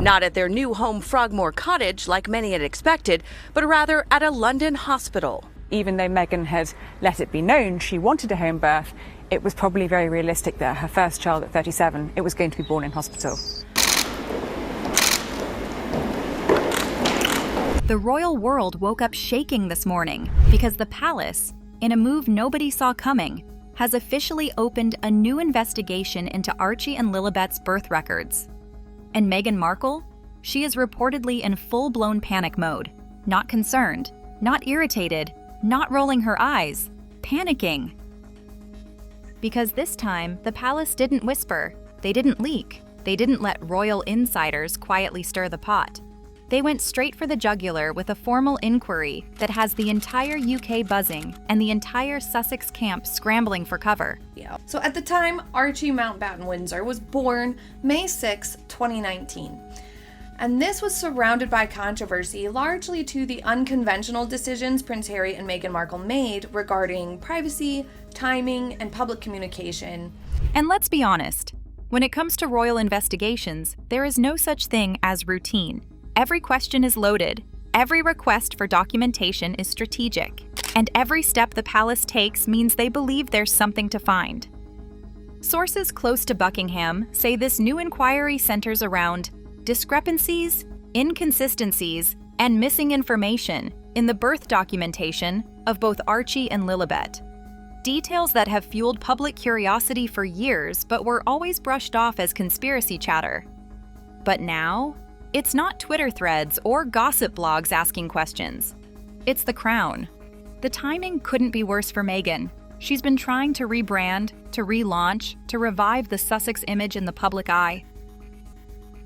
Not at their new home Frogmore Cottage like many had expected, but rather at a London hospital. Even though Meghan had let it be known she wanted a home birth, it was probably very realistic that her first child at 37, it was going to be born in hospital. The royal world woke up shaking this morning because the palace, in a move nobody saw coming, has officially opened a new investigation into Archie and Lilibet's birth records. And Meghan Markle? She is reportedly in full-blown panic mode. Not concerned, not irritated, not rolling her eyes, panicking. Because this time, the palace didn't whisper, they didn't leak, they didn't let royal insiders quietly stir the pot. They went straight for the jugular with a formal inquiry that has the entire UK buzzing and the entire Sussex camp scrambling for cover. Yeah. So at the time, Archie Mountbatten Windsor was born May 6, 2019. And this was surrounded by controversy, largely to the unconventional decisions Prince Harry and Meghan Markle made regarding privacy, timing, and public communication. And let's be honest, when it comes to royal investigations, there is no such thing as routine. Every question is loaded, every request for documentation is strategic, and every step the palace takes means they believe there's something to find. Sources close to Buckingham say this new inquiry centers around discrepancies, inconsistencies, and missing information in the birth documentation of both Archie and Lilibet. Details that have fueled public curiosity for years but were always brushed off as conspiracy chatter. But now, it's not Twitter threads or gossip blogs asking questions. It's the Crown. The timing couldn't be worse for Meghan. She's been trying to rebrand, to relaunch, to revive the Sussex image in the public eye.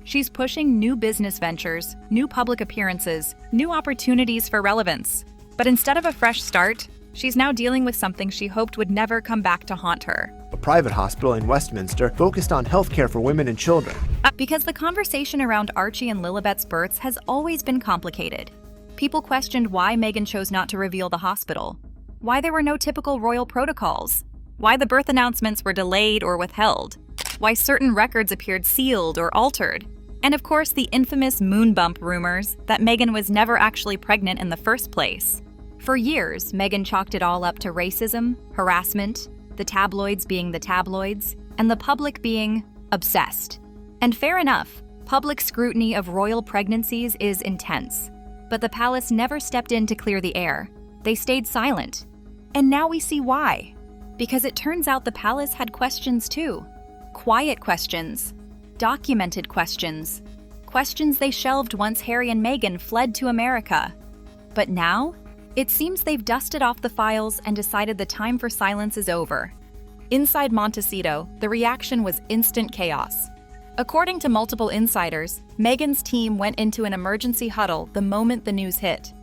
She's pushing new business ventures, new public appearances, new opportunities for relevance. But instead of a fresh start, she's now dealing with something she hoped would never come back to haunt her. A private hospital in Westminster focused on healthcare for women and children. Because the conversation around Archie and Lilibet's births has always been complicated. People questioned why Meghan chose not to reveal the hospital, why there were no typical royal protocols, why the birth announcements were delayed or withheld, why certain records appeared sealed or altered, and of course the infamous moon bump rumors that Meghan was never actually pregnant in the first place. For years, Meghan chalked it all up to racism, harassment, the tabloids being the tabloids, and the public being obsessed. And fair enough, public scrutiny of royal pregnancies is intense. But the palace never stepped in to clear the air. They stayed silent. And now we see why. Because it turns out the palace had questions too. Quiet questions. Documented questions. Questions they shelved once Harry and Meghan fled to America. But now, it seems they've dusted off the files and decided the time for silence is over. Inside Montecito, the reaction was instant chaos. According to multiple insiders, Meghan's team went into an emergency huddle the moment the news hit.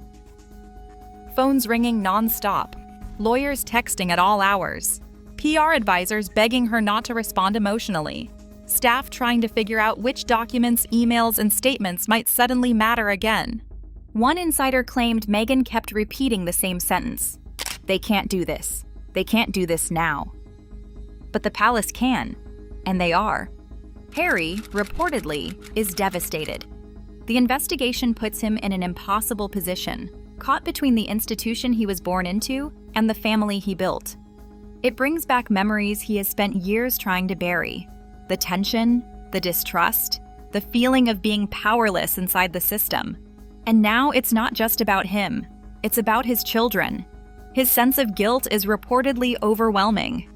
Phones ringing non-stop, lawyers texting at all hours, PR advisors begging her not to respond emotionally, staff trying to figure out which documents, emails, and statements might suddenly matter again. One insider claimed Meghan kept repeating the same sentence. They can't do this. They can't do this now. But the palace can, and they are. Harry, reportedly, is devastated. The investigation puts him in an impossible position, caught between the institution he was born into and the family he built. It brings back memories he has spent years trying to bury. The tension, the distrust, the feeling of being powerless inside the system. And now it's not just about him, it's about his children. His sense of guilt is reportedly overwhelming.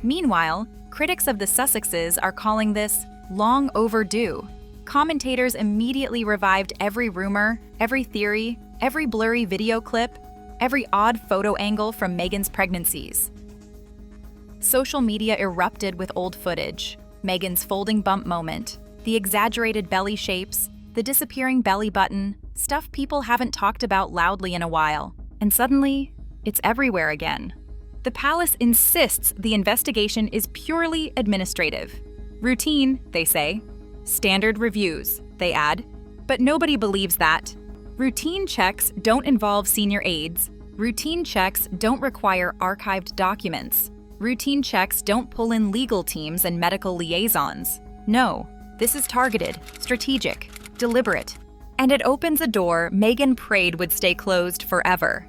Meanwhile, critics of the Sussexes are calling this long overdue. Commentators immediately revived every rumor, every theory, every blurry video clip, every odd photo angle from Meghan's pregnancies. Social media erupted with old footage, Meghan's folding bump moment, the exaggerated belly shapes, the disappearing belly button, stuff people haven't talked about loudly in a while. And suddenly, it's everywhere again. The palace insists the investigation is purely administrative. Routine, they say. Standard reviews, they add. But nobody believes that. Routine checks don't involve senior aides. Routine checks don't require archived documents. Routine checks don't pull in legal teams and medical liaisons. No, this is targeted, strategic, deliberate. And it opens a door Meghan prayed would stay closed forever.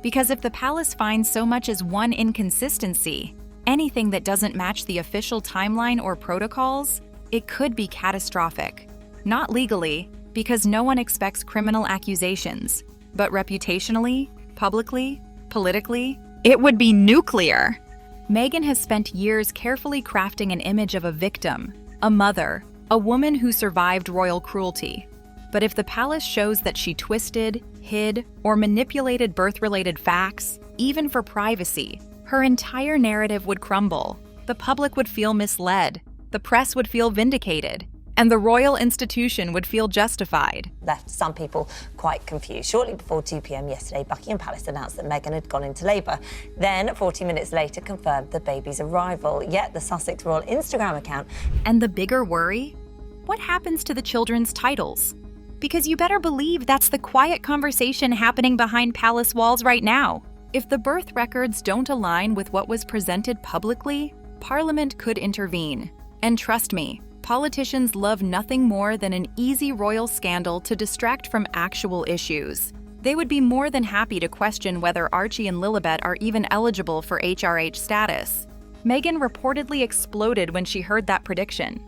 Because if the palace finds so much as one inconsistency, anything that doesn't match the official timeline or protocols, it could be catastrophic. Not legally, because no one expects criminal accusations, but reputationally, publicly, politically, it would be nuclear. Meghan has spent years carefully crafting an image of a victim, a mother, a woman who survived royal cruelty. But if the palace shows that she twisted, hid, or manipulated birth-related facts, even for privacy, her entire narrative would crumble. The public would feel misled, the press would feel vindicated, and the royal institution would feel justified. Left some people quite confused. Shortly before 2 p.m. yesterday, Buckingham Palace announced that Meghan had gone into labour. Then, 40 minutes later, confirmed the baby's arrival. Yet the Sussex royal Instagram account... And the bigger worry? What happens to the children's titles? Because you better believe that's the quiet conversation happening behind palace walls right now. If the birth records don't align with what was presented publicly, Parliament could intervene. And trust me, politicians love nothing more than an easy royal scandal to distract from actual issues. They would be more than happy to question whether Archie and Lilibet are even eligible for HRH status. Meghan reportedly exploded when she heard that prediction.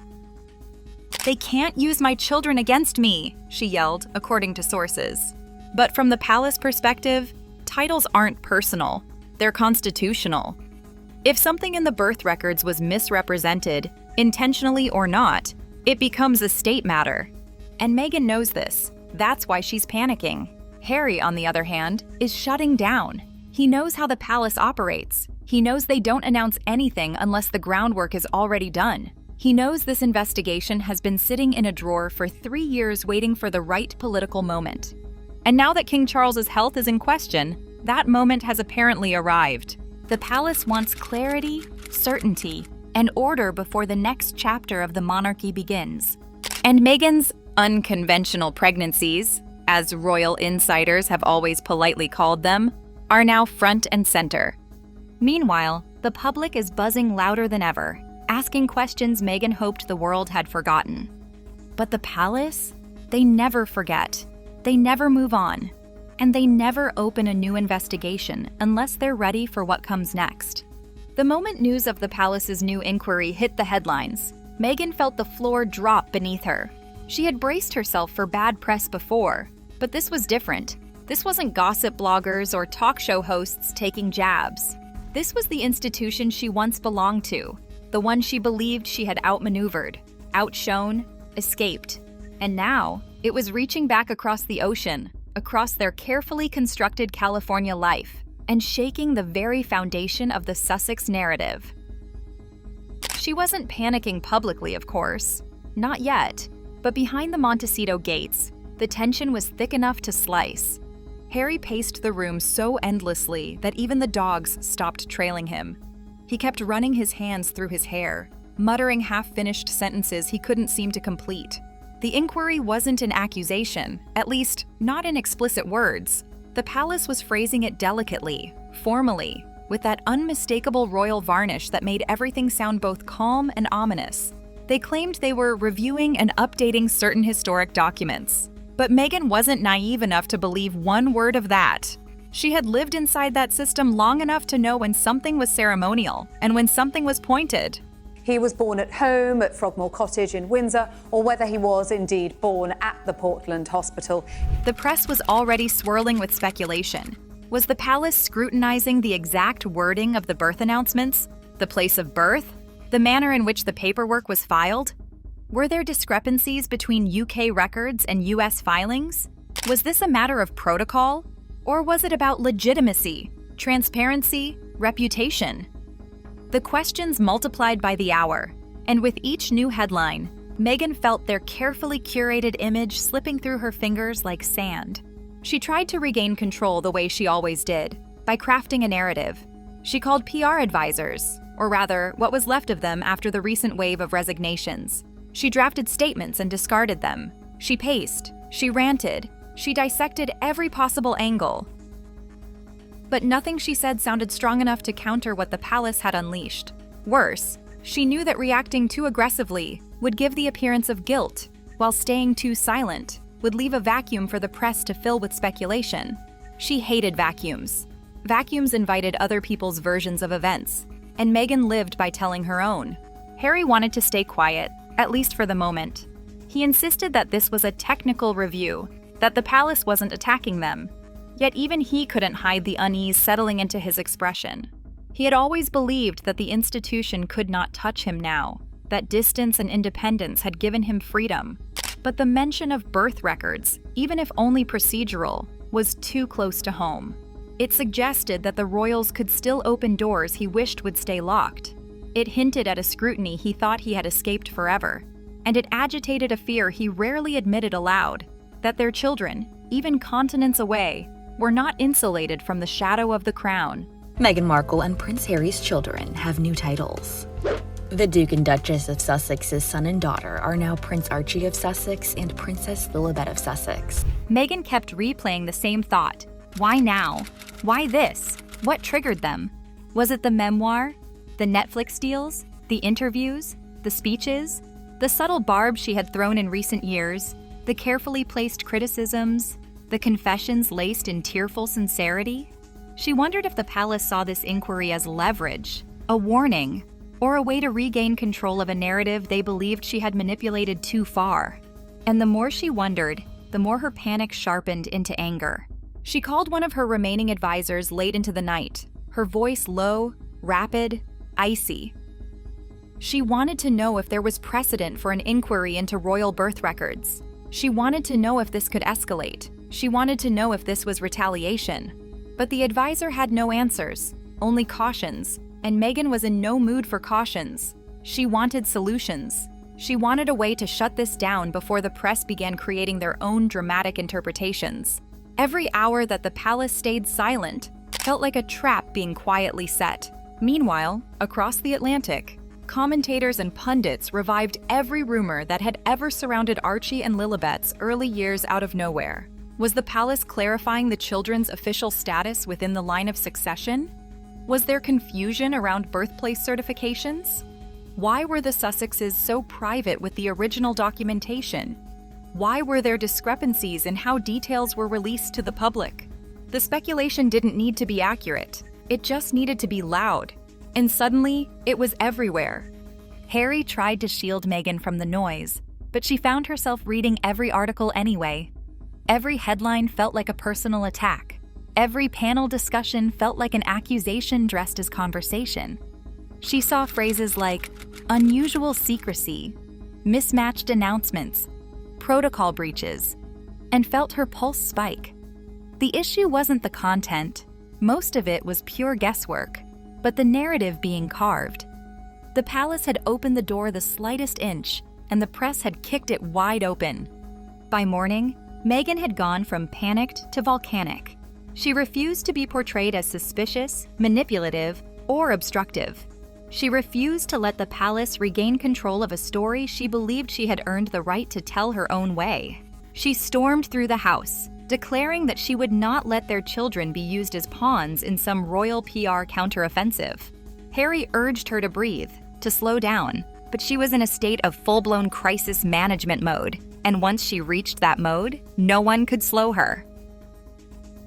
"They can't use my children against me," she yelled, according to sources. But from the palace perspective, titles aren't personal, they're constitutional. If something in the birth records was misrepresented, intentionally or not, it becomes a state matter. And Meghan knows this. That's why she's panicking. Harry, on the other hand, is shutting down. He knows how the palace operates. He knows they don't announce anything unless the groundwork is already done. He knows this investigation has been sitting in a drawer for 3 years waiting for the right political moment. And now that King Charles's health is in question, that moment has apparently arrived. The palace wants clarity, certainty, and order before the next chapter of the monarchy begins. And Meghan's unconventional pregnancies, as royal insiders have always politely called them, are now front and center. Meanwhile, the public is buzzing louder than ever, asking questions Meghan hoped the world had forgotten. But the palace? They never forget. They never move on. And they never open a new investigation unless they're ready for what comes next. The moment news of the palace's new inquiry hit the headlines, Meghan felt the floor drop beneath her. She had braced herself for bad press before, but this was different. This wasn't gossip bloggers or talk show hosts taking jabs. This was the institution she once belonged to, the one she believed she had outmaneuvered, outshone, escaped. And now, it was reaching back across the ocean, across their carefully constructed California life, and shaking the very foundation of the Sussex narrative. She wasn't panicking publicly, of course. Not yet. But behind the Montecito gates, the tension was thick enough to slice. Harry paced the room so endlessly that even the dogs stopped trailing him. He kept running his hands through his hair, muttering half-finished sentences he couldn't seem to complete. The inquiry wasn't an accusation, at least not in explicit words. The palace was phrasing it delicately, formally, with that unmistakable royal varnish that made everything sound both calm and ominous. They claimed they were reviewing and updating certain historic documents. But Meghan wasn't naive enough to believe one word of that. She had lived inside that system long enough to know when something was ceremonial and when something was pointed. He was born at home at Frogmore Cottage in Windsor, or whether he was indeed born at the Portland Hospital. The press was already swirling with speculation. Was the palace scrutinizing the exact wording of the birth announcements, the place of birth, the manner in which the paperwork was filed? Were there discrepancies between UK records and US filings? Was this a matter of protocol? Or was it about legitimacy, transparency, reputation? The questions multiplied by the hour, and with each new headline, Meghan felt their carefully curated image slipping through her fingers like sand. She tried to regain control the way she always did, by crafting a narrative. She called PR advisors, or rather, what was left of them after the recent wave of resignations. She drafted statements and discarded them. She paced, she ranted, she dissected every possible angle. But nothing she said sounded strong enough to counter what the palace had unleashed. Worse, she knew that reacting too aggressively would give the appearance of guilt, while staying too silent would leave a vacuum for the press to fill with speculation. She hated vacuums. Vacuums invited other people's versions of events, and Meghan lived by telling her own. Harry wanted to stay quiet, at least for the moment. He insisted that this was a technical review, that the palace wasn't attacking them. Yet even he couldn't hide the unease settling into his expression. He had always believed that the institution could not touch him now, that distance and independence had given him freedom. But the mention of birth records, even if only procedural, was too close to home. It suggested that the royals could still open doors he wished would stay locked. It hinted at a scrutiny he thought he had escaped forever. And it agitated a fear he rarely admitted aloud, that their children, even continents away, were not insulated from the shadow of the crown. Meghan Markle and Prince Harry's children have new titles. The Duke and Duchess of Sussex's son and daughter are now Prince Archie of Sussex and Princess Lilibet of Sussex. Meghan kept replaying the same thought. Why now? Why this? What triggered them? Was it the memoir? The Netflix deals? The interviews? The speeches? The subtle barbs she had thrown in recent years? The carefully placed criticisms? The confessions laced in tearful sincerity? She wondered if the palace saw this inquiry as leverage, a warning, or a way to regain control of a narrative they believed she had manipulated too far. And the more she wondered, the more her panic sharpened into anger. She called one of her remaining advisors late into the night, her voice low, rapid, icy. She wanted to know if there was precedent for an inquiry into royal birth records. She wanted to know if this could escalate. She wanted to know if this was retaliation. But the advisor had no answers, only cautions, and Meghan was in no mood for cautions. She wanted solutions. She wanted a way to shut this down before the press began creating their own dramatic interpretations. Every hour that the palace stayed silent felt like a trap being quietly set. Meanwhile, across the Atlantic, commentators and pundits revived every rumor that had ever surrounded Archie and Lilibet's early years out of nowhere. Was the palace clarifying the children's official status within the line of succession? Was there confusion around birthplace certifications? Why were the Sussexes so private with the original documentation? Why were there discrepancies in how details were released to the public? The speculation didn't need to be accurate. It just needed to be loud. And suddenly, it was everywhere. Harry tried to shield Meghan from the noise, but she found herself reading every article anyway. Every headline felt like a personal attack. Every panel discussion felt like an accusation dressed as conversation. She saw phrases like unusual secrecy, mismatched announcements, protocol breaches, and felt her pulse spike. The issue wasn't the content. Most of it was pure guesswork, but the narrative being carved. The palace had opened the door the slightest inch, and the press had kicked it wide open. By morning, Meghan had gone from panicked to volcanic. She refused to be portrayed as suspicious, manipulative, or obstructive. She refused to let the palace regain control of a story she believed she had earned the right to tell her own way. She stormed through the house, declaring that she would not let their children be used as pawns in some royal PR counteroffensive. Harry urged her to breathe, to slow down, but she was in a state of full-blown crisis management mode, and once she reached that mode, no one could slow her.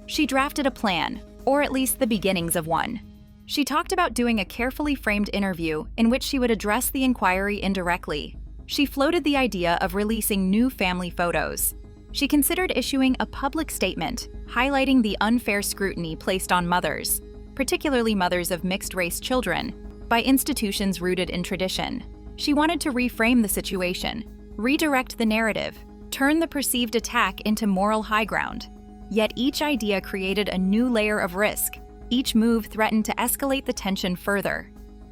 She drafted a plan, or at least the beginnings of one. She talked about doing a carefully framed interview in which she would address the inquiry indirectly. She floated the idea of releasing new family photos. She considered issuing a public statement highlighting the unfair scrutiny placed on mothers, particularly mothers of mixed-race children, by institutions rooted in tradition. She wanted to reframe the situation, redirect the narrative, turn the perceived attack into moral high ground. Yet each idea created a new layer of risk. Each move threatened to escalate the tension further.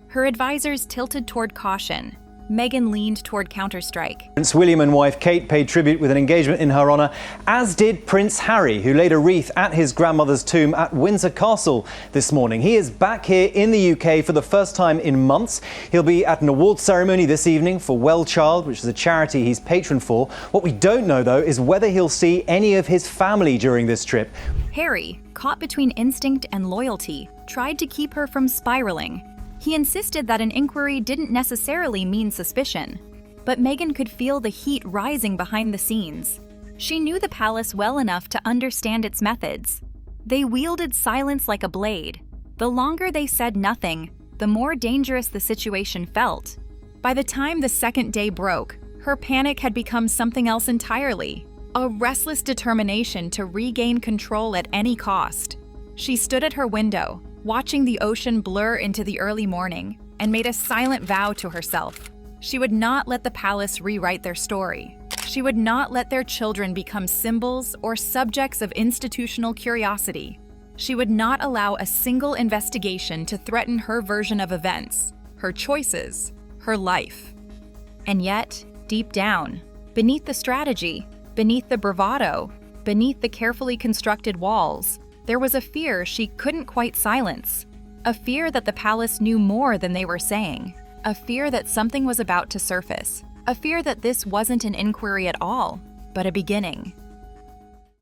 Her advisors tilted toward caution. Meghan leaned toward counterstrike. Prince William and wife Kate paid tribute with an engagement in her honour, as did Prince Harry, who laid a wreath at his grandmother's tomb at Windsor Castle this morning. He is back here in the UK for the first time in months. He'll be at an awards ceremony this evening for Well Child, which is a charity he's patron for. What we don't know, though, is whether he'll see any of his family during this trip. Harry, caught between instinct and loyalty, tried to keep her from spiraling. He insisted that an inquiry didn't necessarily mean suspicion. But Meghan could feel the heat rising behind the scenes. She knew the palace well enough to understand its methods. They wielded silence like a blade. The longer they said nothing, the more dangerous the situation felt. By the time the second day broke, her panic had become something else entirely. A restless determination to regain control at any cost. She stood at her window, watching the ocean blur into the early morning, and made a silent vow to herself. She would not let the palace rewrite their story. She would not let their children become symbols or subjects of institutional curiosity. She would not allow a single investigation to threaten her version of events, her choices, her life. And yet, deep down, beneath the strategy, beneath the bravado, beneath the carefully constructed walls, there was a fear she couldn't quite silence. A fear that the palace knew more than they were saying. A fear that something was about to surface. A fear that this wasn't an inquiry at all, but a beginning.